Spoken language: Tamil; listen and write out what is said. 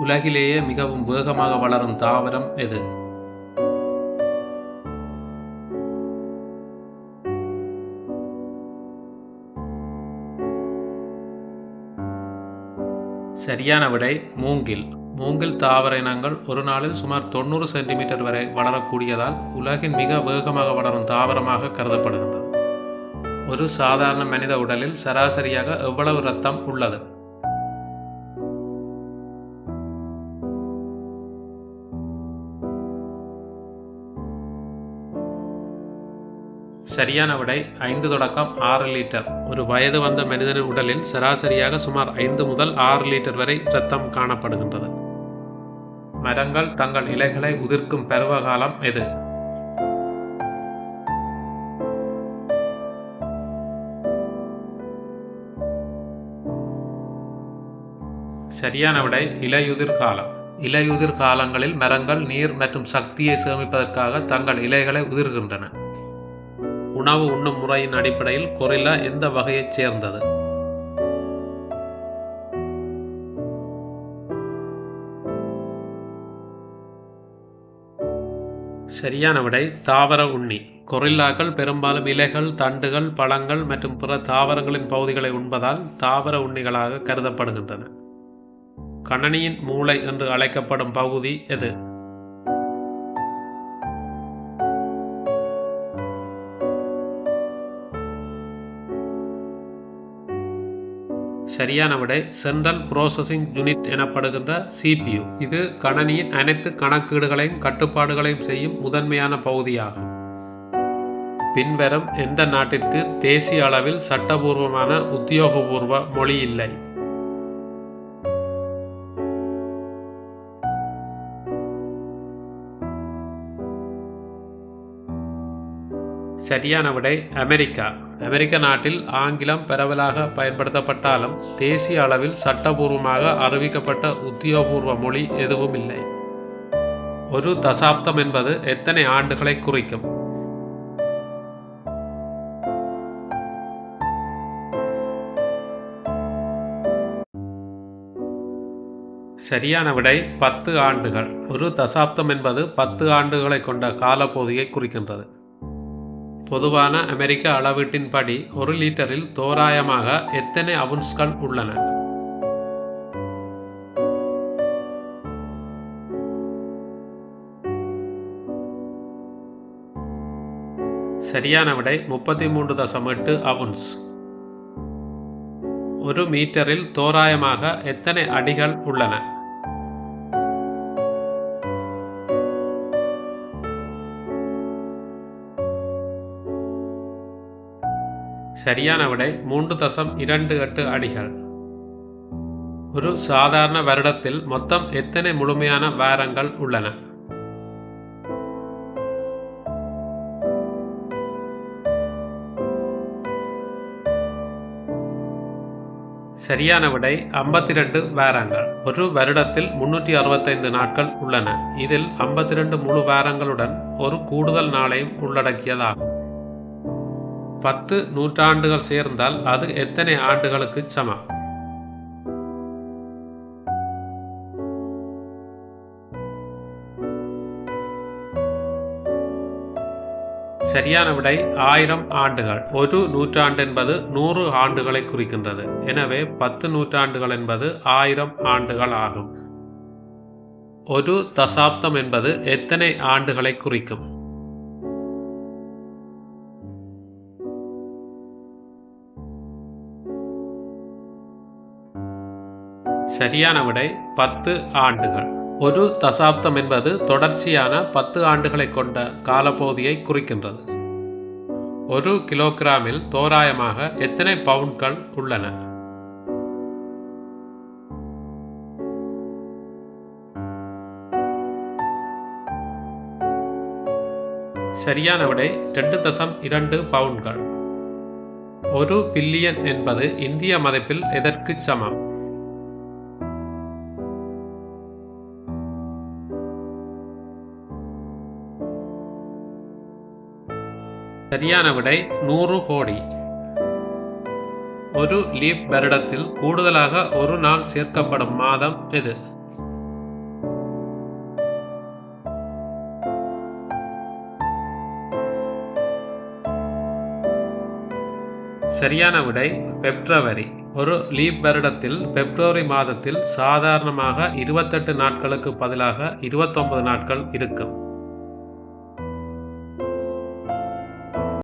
உலகிலேயே மிகவும் வேகமாக வளரும் தாவரம் எது? சரியான விடை மூங்கில். மூங்கில் தாவர இனங்கள் ஒரு நாளில் சுமார் 90 சென்டிமீட்டர் வரை வளரக்கூடியதால் உலகின் மிக வேகமாக வளரும் தாவரமாக கருதப்படுகின்றது. ஒரு சாதாரண மனித உடலில் சராசரியாக எவ்வளவு இரத்தம் உள்ளது? சரியான விடை 5 தொடக்கம் 6 லிட்டர். ஒரு வயது வந்த மனிதனின் உடலில் சராசரியாக சுமார் 5 முதல் 6 லிட்டர் வரை இரத்தம் காணப்படுகின்றது. மரங்கள் தங்கள் இலைகளை உதிர்க்கும் பருவகாலம் எது? சரியான விடை இலையுதிர் காலம். இலையுதிர் காலங்களில் மரங்கள் நீர் மற்றும் சக்தியை சேமிப்பதற்காக தங்கள் இலைகளை உதிர்கின்றன. உணவு உண்ணும் முறையின் அடிப்படையில் கொரில்லா எந்த வகையைச் சேர்ந்தது? சரியான விடை தாவர உண்ணி. கொரில்லாக்கள் பெரும்பாலும் இலைகள், தண்டுகள், பழங்கள் மற்றும் பிற தாவரங்களின் பகுதிகளை உண்பதால் தாவர உண்ணிகளாக கருதப்படுகின்றன. கணனியின் மூளை என்று அழைக்கப்படும் பகுதி எது? சரியான விடை சென்ட்ரல் ப்ரோசஸிங் யூனிட் எனப்படுகின்ற CPU. இது கணனியின் அனைத்து கணக்கீடுகளையும் கட்டுப்பாடுகளையும் செய்யும் முதன்மையான பகுதியாகும். பின்வரும் எந்த நாட்டிற்கு தேசிய அளவில் சட்டபூர்வமான உத்தியோகபூர்வ மொழி இல்லை? சரியான விடை அமெரிக்கா. அமெரிக்க நாட்டில் ஆங்கிலம் பரவலாக பயன்படுத்தப்பட்டாலும் தேசிய அளவில் சட்டபூர்வமாக அறிவிக்கப்பட்ட உத்தியோகபூர்வ மொழி எதுவும் இல்லை. ஒரு தசாப்தம் என்பது எத்தனை ஆண்டுகளை குறிக்கும்? சரியான விடை 10 ஆண்டுகள். ஒரு தசாப்தம் என்பது 10 ஆண்டுகளை கொண்ட காலப்பகுதியை குறிக்கின்றது. பொதுவான அமெரிக்க அளவீட்டின்படி ஒரு லிட்டரில் தோராயமாக எத்தனை அவுன்ஸ்கள் உள்ளன? சரியான விடை 33.8 அவுன்ஸ். ஒரு மீட்டரில் தோராயமாக எத்தனை அடிகள் உள்ளன? சரியான விடை 3.28 அடிகள். ஒரு சாதாரண வருடத்தில் மொத்தம் எத்தனை முழுமையான வாரங்கள் உள்ளன? சரியான விடை 52 வாரங்கள். ஒரு வருடத்தில் 365 நாட்கள் உள்ளன. இதில் 52 முழு வாரங்களுடன் ஒரு கூடுதல் நாளையும் உள்ளடக்கியதாகும். 10 நூற்றாண்டுகள் சேர்ந்தால் அது எத்தனை ஆண்டுகளுக்கு சமம்? சரியான விடை 1000 ஆண்டுகள். ஒரு நூற்றாண்டு என்பது 100 ஆண்டுகளை குறிக்கின்றது. எனவே 10 நூற்றாண்டுகள் என்பது 1000 ஆண்டுகள் ஆகும். ஒரு தசாப்தம் என்பது எத்தனை ஆண்டுகளை குறிக்கும்? சரியான விடை 10 ஆண்டுகள். ஒரு தசாப்தம் என்பது தொடர்ச்சியான 10 ஆண்டுகளை கொண்ட காலப்பகுதியை குறிக்கின்றது. ஒரு கிலோகிராமில் தோராயமாக எத்தனை பவுண்ட்கள் உள்ளன? சரியான விடை 2.2 பவுண்ட்கள். ஒரு பில்லியன் என்பது இந்திய மதிப்பில் எதற்கு சமம்? சரியான விடை 100 கோடி. ஒரு லீப் வருடத்தில் கூடுதலாக ஒரு நாள் சேர்க்கப்படும் மாதம் எது? சரியான விடை பிப்ரவரி. ஒரு லீப் வருடத்தில் பிப்ரவரி மாதத்தில் சாதாரணமாக 28 நாட்களுக்கு பதிலாக 29 நாட்கள் இருக்கும்.